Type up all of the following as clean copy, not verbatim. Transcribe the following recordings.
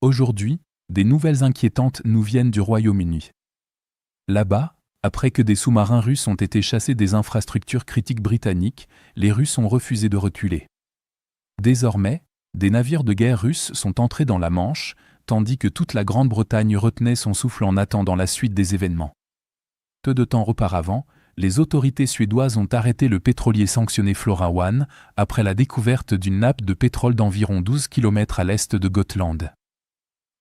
Aujourd'hui, des nouvelles inquiétantes nous viennent du Royaume-Uni. Là-bas, après que des sous-marins russes ont été chassés des infrastructures critiques britanniques, les Russes ont refusé de reculer. Désormais, des navires de guerre russes sont entrés dans la Manche, tandis que toute la Grande-Bretagne retenait son souffle en attendant la suite des événements. Peu de temps auparavant, les autorités suédoises ont arrêté le pétrolier sanctionné Flora One après la découverte d'une nappe de pétrole d'environ 12 km à l'est de Gotland.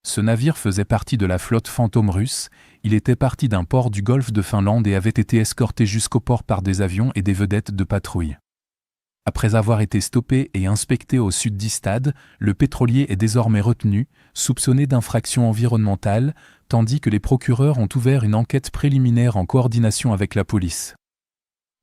Ce navire faisait partie de la flotte fantôme russe, il était parti d'un port du golfe de Finlande et avait été escorté jusqu'au port par des avions et des vedettes de patrouille. Après avoir été stoppé et inspecté au sud d'Ystad, le pétrolier est désormais retenu, soupçonné d'infraction environnementale, tandis que les procureurs ont ouvert une enquête préliminaire en coordination avec la police.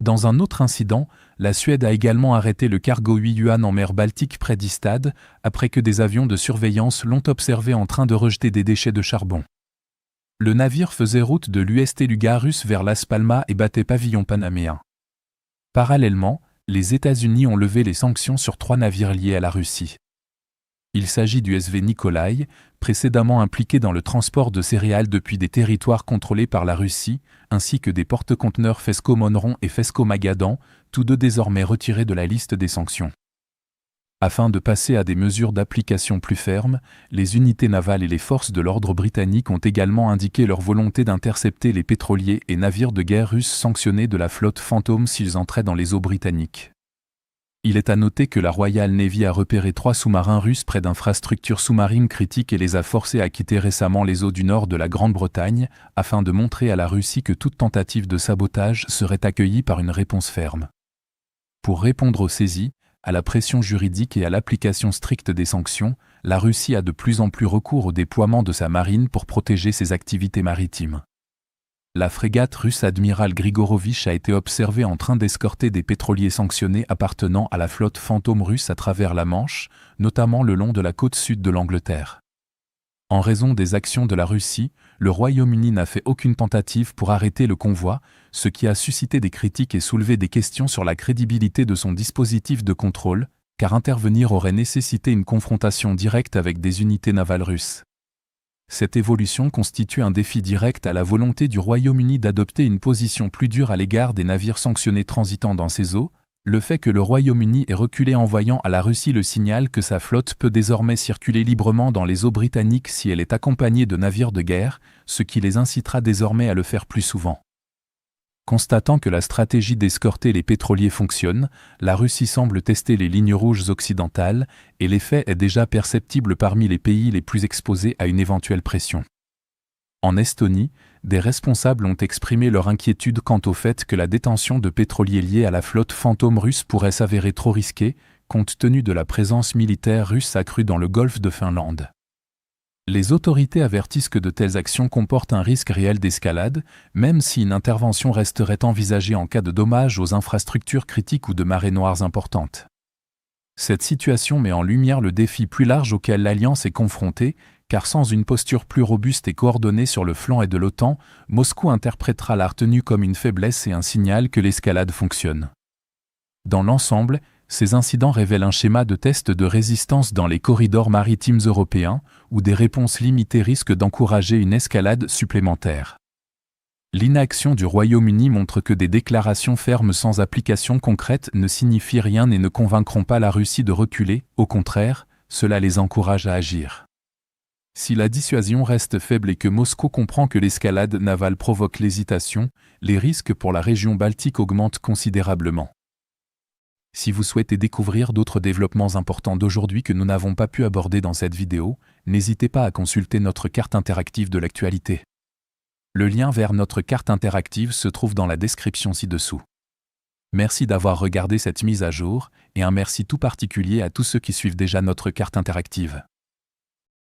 Dans un autre incident, la Suède a également arrêté le cargo Yuan en mer Baltique près d'Ystad, après que des avions de surveillance l'ont observé en train de rejeter des déchets de charbon. Le navire faisait route de l'UST Luga russe vers Las Palmas et battait pavillon panaméen. Parallèlement, les États-Unis ont levé les sanctions sur 3 navires liés à la Russie. Il s'agit du SV Nikolai, précédemment impliqué dans le transport de céréales depuis des territoires contrôlés par la Russie, ainsi que des porte-conteneurs Fesco Monron et Fesco Magadan, tous deux désormais retirés de la liste des sanctions. Afin de passer à des mesures d'application plus fermes, les unités navales et les forces de l'ordre britanniques ont également indiqué leur volonté d'intercepter les pétroliers et navires de guerre russes sanctionnés de la flotte fantôme s'ils entraient dans les eaux britanniques. Il est à noter que la Royal Navy a repéré 3 sous-marins russes près d'infrastructures sous-marines critiques et les a forcés à quitter récemment les eaux du nord de la Grande-Bretagne, afin de montrer à la Russie que toute tentative de sabotage serait accueillie par une réponse ferme. Pour répondre aux saisies, à la pression juridique et à l'application stricte des sanctions, la Russie a de plus en plus recours au déploiement de sa marine pour protéger ses activités maritimes. La frégate russe Admiral Grigorovitch a été observée en train d'escorter des pétroliers sanctionnés appartenant à la flotte fantôme russe à travers la Manche, notamment le long de la côte sud de l'Angleterre. En raison des actions de la Russie, le Royaume-Uni n'a fait aucune tentative pour arrêter le convoi, ce qui a suscité des critiques et soulevé des questions sur la crédibilité de son dispositif de contrôle, car intervenir aurait nécessité une confrontation directe avec des unités navales russes. Cette évolution constitue un défi direct à la volonté du Royaume-Uni d'adopter une position plus dure à l'égard des navires sanctionnés transitant dans ses eaux, le fait que le Royaume-Uni ait reculé envoyant à la Russie le signal que sa flotte peut désormais circuler librement dans les eaux britanniques si elle est accompagnée de navires de guerre, ce qui les incitera désormais à le faire plus souvent. Constatant que la stratégie d'escorter les pétroliers fonctionne, la Russie semble tester les lignes rouges occidentales, et l'effet est déjà perceptible parmi les pays les plus exposés à une éventuelle pression. En Estonie, des responsables ont exprimé leur inquiétude quant au fait que la détention de pétroliers liés à la flotte fantôme russe pourrait s'avérer trop risquée, compte tenu de la présence militaire russe accrue dans le golfe de Finlande. Les autorités avertissent que de telles actions comportent un risque réel d'escalade, même si une intervention resterait envisagée en cas de dommages aux infrastructures critiques ou de marées noires importantes. Cette situation met en lumière le défi plus large auquel l'Alliance est confrontée, car sans une posture plus robuste et coordonnée sur le flanc et de l'OTAN, Moscou interprétera la retenue comme une faiblesse et un signal que l'escalade fonctionne. Dans l'ensemble, ces incidents révèlent un schéma de test de résistance dans les corridors maritimes européens, où des réponses limitées risquent d'encourager une escalade supplémentaire. L'inaction du Royaume-Uni montre que des déclarations fermes sans application concrète ne signifient rien et ne convaincront pas la Russie de reculer, au contraire, cela les encourage à agir. Si la dissuasion reste faible et que Moscou comprend que l'escalade navale provoque l'hésitation, les risques pour la région baltique augmentent considérablement. Si vous souhaitez découvrir d'autres développements importants d'aujourd'hui que nous n'avons pas pu aborder dans cette vidéo, n'hésitez pas à consulter notre carte interactive de l'actualité. Le lien vers notre carte interactive se trouve dans la description ci-dessous. Merci d'avoir regardé cette mise à jour, et un merci tout particulier à tous ceux qui suivent déjà notre carte interactive.